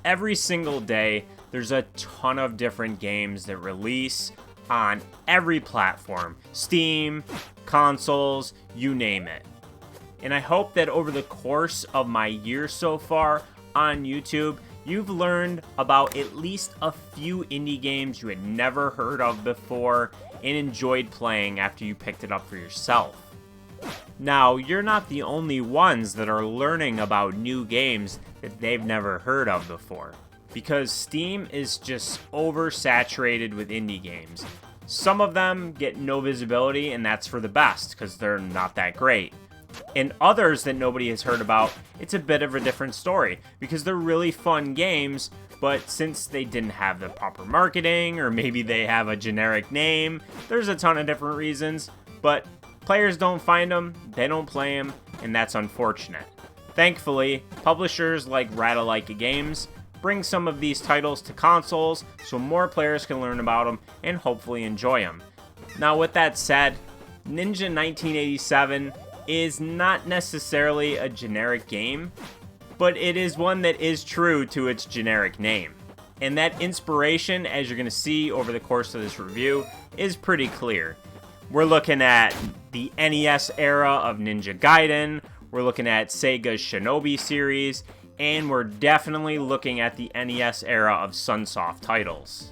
every single day, there's a ton of different games that release on every platform. Steam, consoles, you name it. And I hope that over the course of my year so far on YouTube, you've learned about at least a few indie games you had never heard of before and enjoyed playing after you picked it up for yourself. Now, you're not the only ones that are learning about new games that they've never heard of before, because Steam is just oversaturated with indie games. Some of them get no visibility, and that's for the best, because they're not that great. And others that nobody has heard about, it's a bit of a different story, because they're really fun games, but since they didn't have the proper marketing, or maybe they have a generic name, there's a ton of different reasons, but players don't find them, they don't play them, and that's unfortunate. Thankfully, publishers like Ratalaika Games bring some of these titles to consoles so more players can learn about them and hopefully enjoy them. Now, with that said, Ninja 1987 is not necessarily a generic game, but it is one that is true to its generic name. And that inspiration, as you're going to see over the course of this review, is pretty clear. We're looking at the NES era of Ninja Gaiden, we're looking at Sega's Shinobi series, and we're definitely looking at the NES era of Sunsoft titles.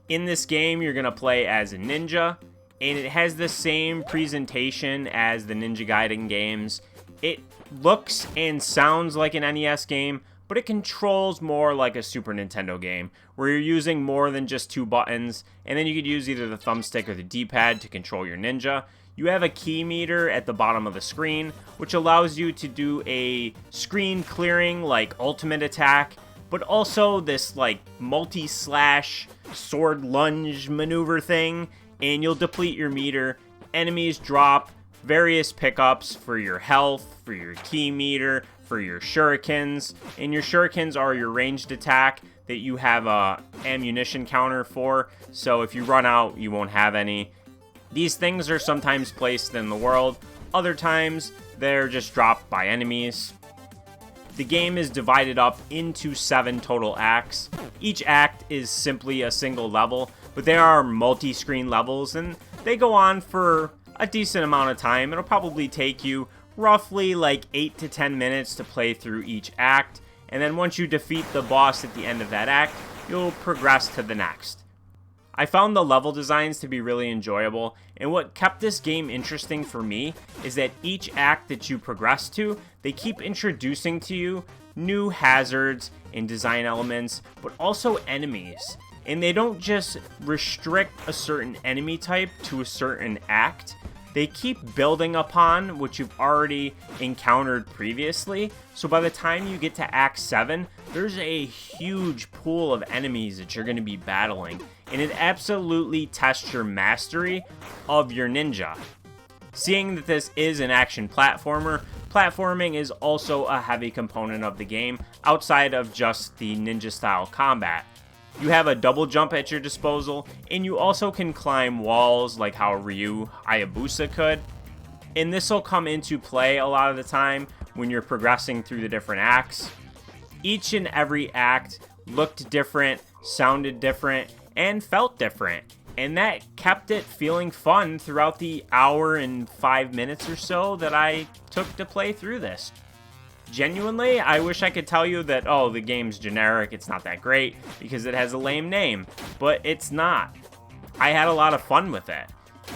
In this game, you're going to play as a ninja, and it has the same presentation as the Ninja Gaiden games. It looks and sounds like an NES game, but it controls more like a Super Nintendo game, where you're using more than just two buttons, and then you could use either the thumbstick or the D-pad to control your ninja. You have a key meter at the bottom of the screen, which allows you to do a screen clearing like ultimate attack, but also this like multi-slash sword lunge maneuver thing, and you'll deplete your meter. Enemies drop various pickups for your health, for your key meter, for your shurikens, and your shurikens are your ranged attack that you have a ammunition counter for, so if you run out, you won't have any. These things are sometimes placed in the world, other times they're just dropped by enemies. The game is divided up into 7 total acts. Each act is simply a single level, but there are multi-screen levels, and they go on for a decent amount of time. It'll probably take you roughly like 8 to 10 minutes to play through each act, and then once you defeat the boss at the end of that act, you'll progress to the next. I found the level designs to be really enjoyable, and what kept this game interesting for me is that each act that you progress to, they keep introducing to you new hazards and design elements, but also enemies. And they don't just restrict a certain enemy type to a certain act. They keep building upon what you've already encountered previously. So by the time you get to Act 7, there's a huge pool of enemies that you're going to be battling. And it absolutely tests your mastery of your ninja. Seeing that this is an action platformer, platforming is also a heavy component of the game outside of just the ninja style combat. You have a double jump at your disposal, and you also can climb walls like how Ryu Hayabusa could. And this will come into play a lot of the time when you're progressing through the different acts. Each and every act looked different, sounded different, and felt different. And that kept it feeling fun throughout the hour and 5 minutes or so that I took to play through this. Genuinely, I wish I could tell you that, oh, the game's generic, it's not that great, because it has a lame name, but it's not. I had a lot of fun with it.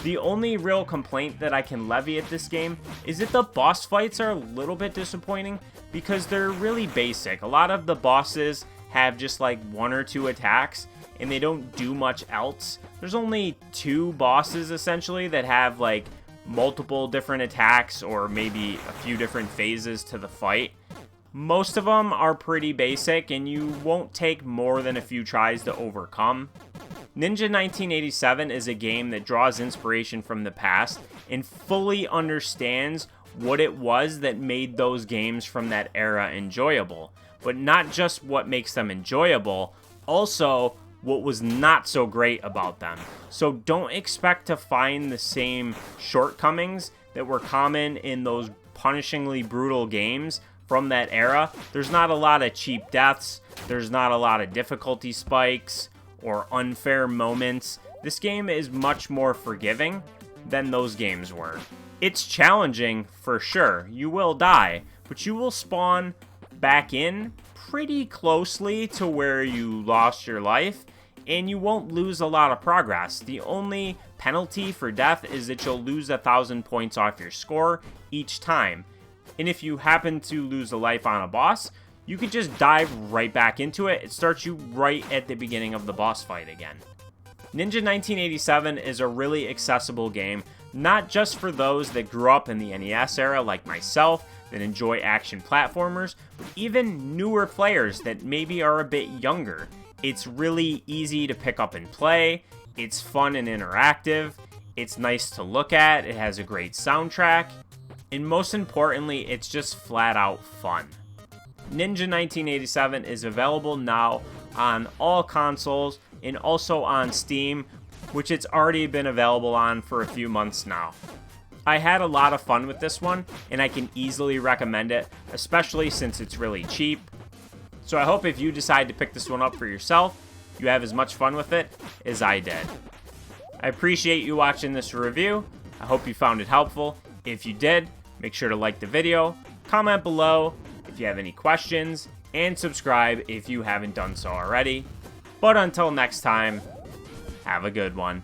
The only real complaint that I can levy at this game is that the boss fights are a little bit disappointing, because they're really basic. A lot of the bosses have just like 1 or 2 attacks, and they don't do much else. There's only 2 bosses, essentially, that have like multiple different attacks or maybe a few different phases to the fight. Most of them are pretty basic and you won't take more than a few tries to overcome. Ninja 1987 is a game that draws inspiration from the past and fully understands what it was that made those games from that era enjoyable. But not just what makes them enjoyable, also what was not so great about them. So don't expect to find the same shortcomings that were common in those punishingly brutal games from that era, there's not a lot of cheap deaths, there's not a lot of difficulty spikes or unfair moments. This game is much more forgiving than those games were. It's challenging for sure, you will die, but you will spawn back in pretty closely to where you lost your life, and you won't lose a lot of progress. The only penalty for death is that you'll lose 1,000 points off your score each time. And if you happen to lose a life on a boss, you can just dive right back into it. It starts you right at the beginning of the boss fight again. Ninja 1987 is a really accessible game, not just for those that grew up in the NES era like myself, that enjoy action platformers, but even newer players that maybe are a bit younger. It's really easy to pick up and play, it's fun and interactive, it's nice to look at, it has a great soundtrack, and most importantly, it's just flat out fun. Ninja 1987 is available now on all consoles and also on Steam, which it's already been available on for a few months now. I had a lot of fun with this one, and I can easily recommend it, especially since it's really cheap. So I hope if you decide to pick this one up for yourself, you have as much fun with it as I did. I appreciate you watching this review. I hope you found it helpful. If you did, make sure to like the video, comment below if you have any questions, and subscribe if you haven't done so already. But until next time, have a good one.